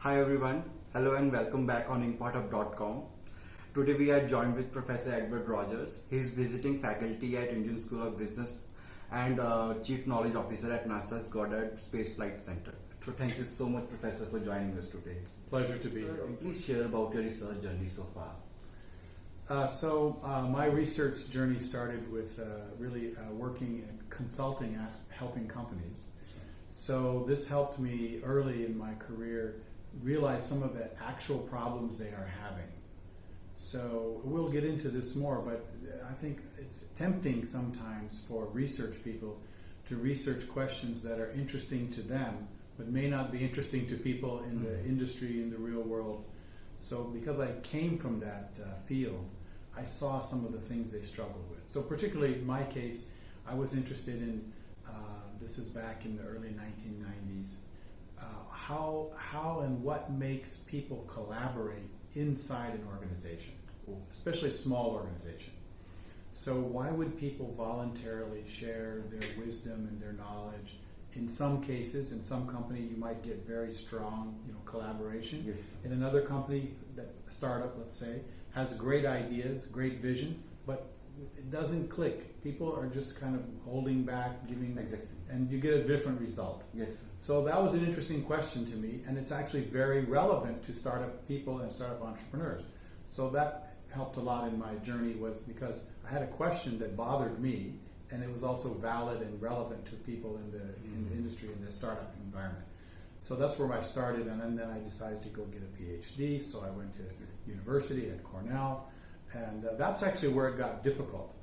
Hi everyone, hello and welcome back on importup.com. Today we are joined with Professor Edward Rogers. He is visiting faculty at Indian School of Business and Chief Knowledge Officer at NASA's Goddard Space Flight Center. So thank you so much, Professor, for joining us today. Pleasure to be here. Please share about your research journey so far. My research journey started with working and consulting, helping companies. So this helped me early in my career realize some of the actual problems they are having. So we'll get into this more, but I think it's tempting sometimes for research people to research questions that are interesting to them, but may not be interesting to people in the industry, in the real world. So because I came from that field, I saw some of the things they struggled with. So particularly in my case, I was interested in, this is back in the early 1990s, how and what makes people collaborate inside an organization, especially a small organization. So why would people voluntarily share their wisdom and their knowledge? In some cases, in some company, you might get very strong, collaboration. Yes. In another company, that startup, let's say, has great ideas, great vision, but it doesn't click. People are just kind of holding back, giving, Exactly. and you get a different result. Yes. So that was an interesting question to me, and it's actually very relevant to startup people and startup entrepreneurs. So that helped a lot in my journey, was because I had a question that bothered me, and it was also valid and relevant to people in the industry, in the startup environment. So that's where I started, and then I decided to go get a Ph.D. So I went to university at Cornell, and that's actually where it got difficult.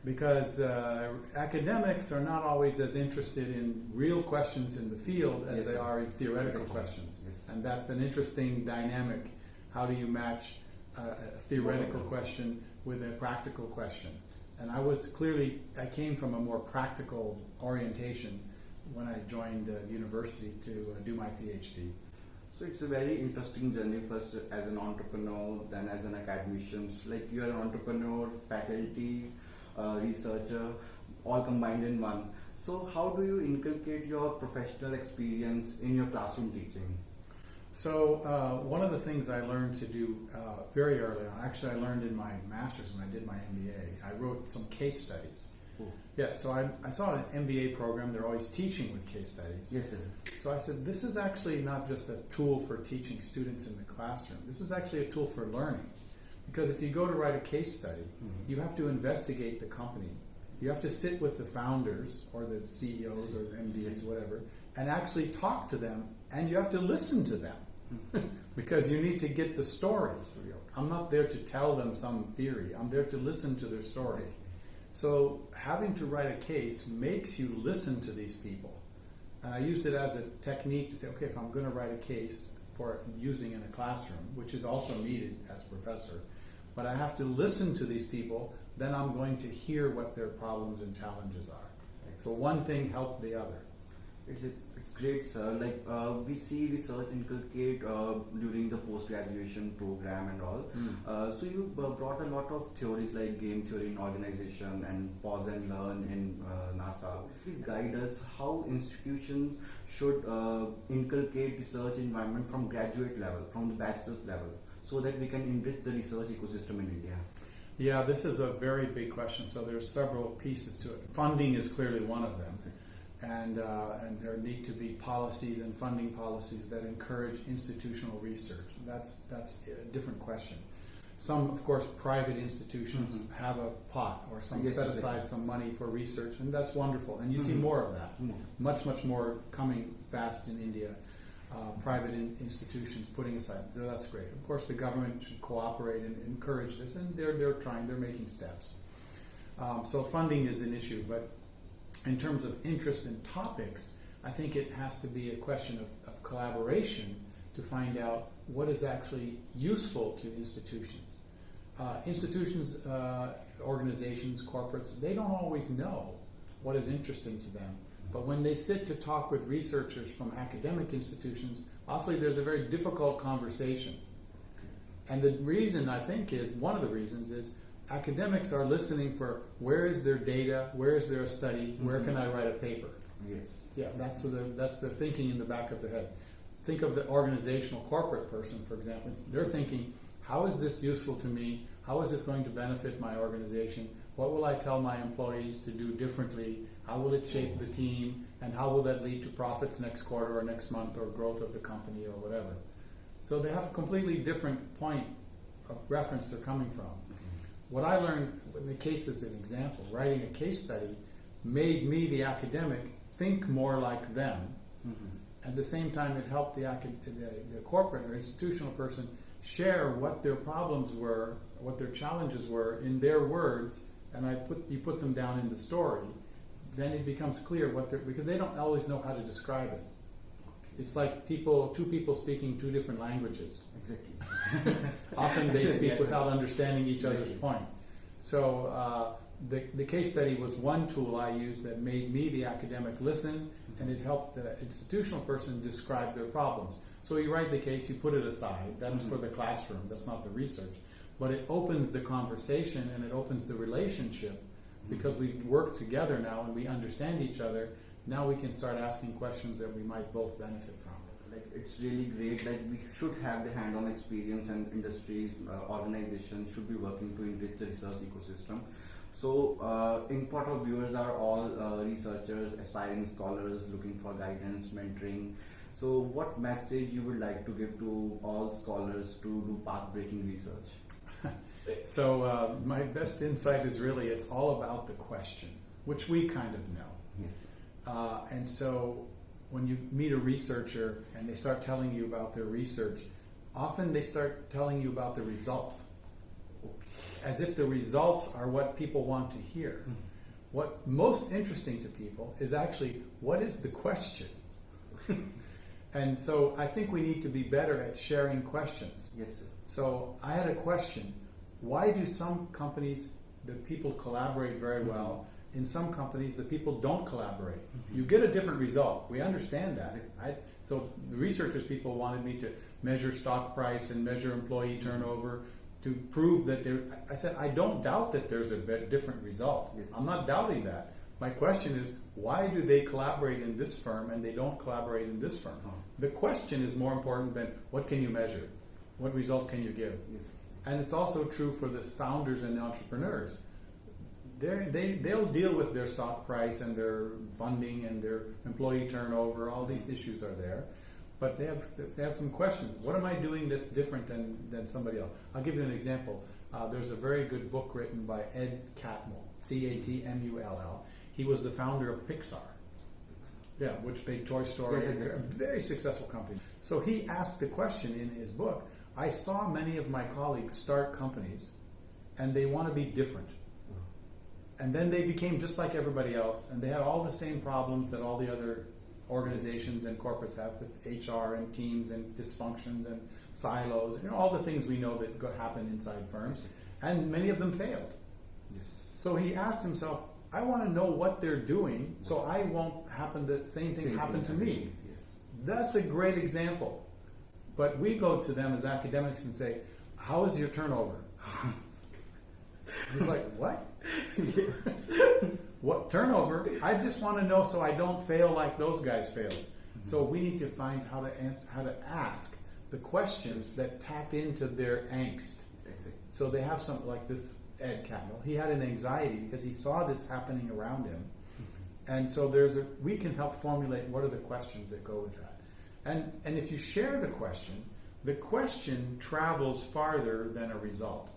Because academics are not always as interested in real questions in the field as they are in theoretical questions. Yes. And that's an interesting dynamic. How do you match a theoretical question with a practical question? And I came from a more practical orientation when I joined university to do my PhD. So it's a very interesting journey, first as an entrepreneur, then as an academician. Like you are an entrepreneur, faculty, researcher, all combined in one. So how do you inculcate your professional experience in your classroom teaching? So one of the things I learned to do very early on, actually I learned in my master's when I did my MBA, I wrote some case studies. Oh. Yeah, so I saw an MBA program, they're always teaching with case studies. Yes, sir. So I said, this is actually not just a tool for teaching students in the classroom, this is actually a tool for learning. Because if you go to write a case study, you have to investigate the company. You have to sit with the founders or the CEOs or the MDs, whatever, and actually talk to them, and you have to listen to them. Because you need to get the story. I'm not there to tell them some theory, I'm there to listen to their story. So having to write a case makes you listen to these people. And I used it as a technique to say, okay, if I'm going to write a case for using in a classroom, which is also needed as a professor, but I have to listen to these people, then I'm going to hear what their problems and challenges are. So one thing helped the other. It's great, sir. Like we see research inculcate during the post-graduation program and all. So you brought a lot of theories like game theory in organization and pause and learn in NASA. Please guide us how institutions should inculcate research environment from graduate level, from the bachelor's level, so that we can enrich the research ecosystem in India. Yeah, this is a very big question. So there's several pieces to it. Funding is clearly one of them. And there need to be policies and funding policies that encourage institutional research. That's a different question. Some, of course, private institutions have a pot or set aside some money for research, and that's wonderful. And you see more of that. Much more coming fast in India. Private institutions putting aside, so that's great. Of course, the government should cooperate and encourage this, and they're trying. They're making steps. So funding is an issue, but in terms of interest in topics, I think it has to be a question of collaboration to find out what is actually useful to institutions. Institutions, organizations, corporates, they don't always know what is interesting to them. But when they sit to talk with researchers from academic institutions, often there's a very difficult conversation. And the reason, I think, is, one of the reasons is, academics are listening for where is their data, where is there a study, where can I write a paper? Yes. Yeah, that's their thinking in the back of their head. think of the organizational corporate person, for example. They're thinking, how is this useful to me? How is this going to benefit my organization? What will I tell my employees to do differently? How will it shape the team? And how will that lead to profits next quarter or next month or growth of the company or whatever? So they have a completely different point of reference they're coming from. What I learned in the case as an example, writing a case study made me, the academic, think more like them. At the same time, it helped the corporate or institutional person share what their problems were, what their challenges were in their words, and you put them down in the story. Then it becomes clear because they don't always know how to describe it. It's like two people speaking two different languages. Exactly. Often they speak without understanding each other's point. So the case study was one tool I used that made me, the academic, listen, and it helped the institutional person describe their problems. So you write the case, you put it aside. That's for the classroom. That's not the research. But it opens the conversation and it opens the relationship because we work together now and we understand each other. Now we can start asking questions that we might both benefit from. Like, it's really great. Like, we should have the hand-on experience, and industries, organizations should be working to enrich the research ecosystem. So, in part of viewers are all researchers, aspiring scholars looking for guidance, mentoring. So, what message you would like to give to all scholars to do path-breaking research? So, my best insight is really it's all about the question, which we kind of know. Yes. And so when you meet a researcher and they start telling you about their research, often they start telling you about the results, as if the results are what people want to hear. What most interesting to people is actually, what is the question? And so I think we need to be better at sharing questions. Yes, sir. So I had a question. Why do some companies, the people collaborate very well? In some companies, the people don't collaborate. You get a different result. We understand that. So the researchers people wanted me to measure stock price and measure employee turnover to prove that I said, I don't doubt that there's a different result. Yes. I'm not doubting that. My question is, why do they collaborate in this firm and they don't collaborate in this firm? The question is more important than what can you measure? What result can you give? Yes. And it's also true for the founders and entrepreneurs. They'll deal with their stock price and their funding and their employee turnover. All these issues are there, but they have some questions. What am I doing that's different than somebody else? I'll give you an example. There's a very good book written by Ed Catmull, Catmull. He was the founder of Pixar. Yeah, which made Toy Story. Yes, exactly. A very successful company. So he asked the question in his book. I saw many of my colleagues start companies, and they want to be different. And then they became just like everybody else, and they had all the same problems that all the other organizations and corporates have with HR and teams and dysfunctions and silos, all the things we know that happen inside firms. And many of them failed. Yes. So he asked himself, I want to know what they're doing so I won't happen the same thing happen to me. Yes. That's a great example. But we go to them as academics and say, how is your turnover? He's like, what? Yes. What turnover? I just want to know so I don't fail like those guys failed. So we need to find how to ask the questions that tap into their angst. Exactly. So they have something like this. Ed Catmull, he had an anxiety because he saw this happening around him, and so we can help formulate what are the questions that go with that. And if you share the question travels farther than a result.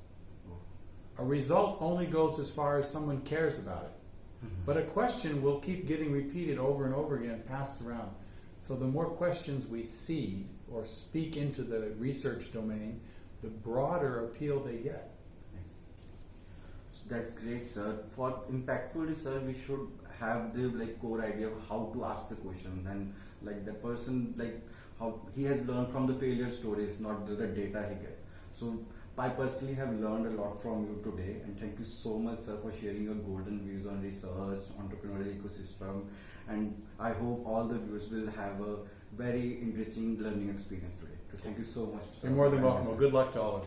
A result only goes as far as someone cares about it. But a question will keep getting repeated over and over again, passed around. So the more questions we seed or speak into the research domain, the broader appeal they get. That's great, sir. For impactful research, we should have the core idea of how to ask the questions, and the person how he has learned from the failure stories, not the data he gets. So I personally have learned a lot from you today, and thank you so much, sir, for sharing your golden views on research, entrepreneurial ecosystem, and I hope all the viewers will have a very enriching learning experience today. So thank you so much, sir. You're more than welcome. Well, good luck to all of you.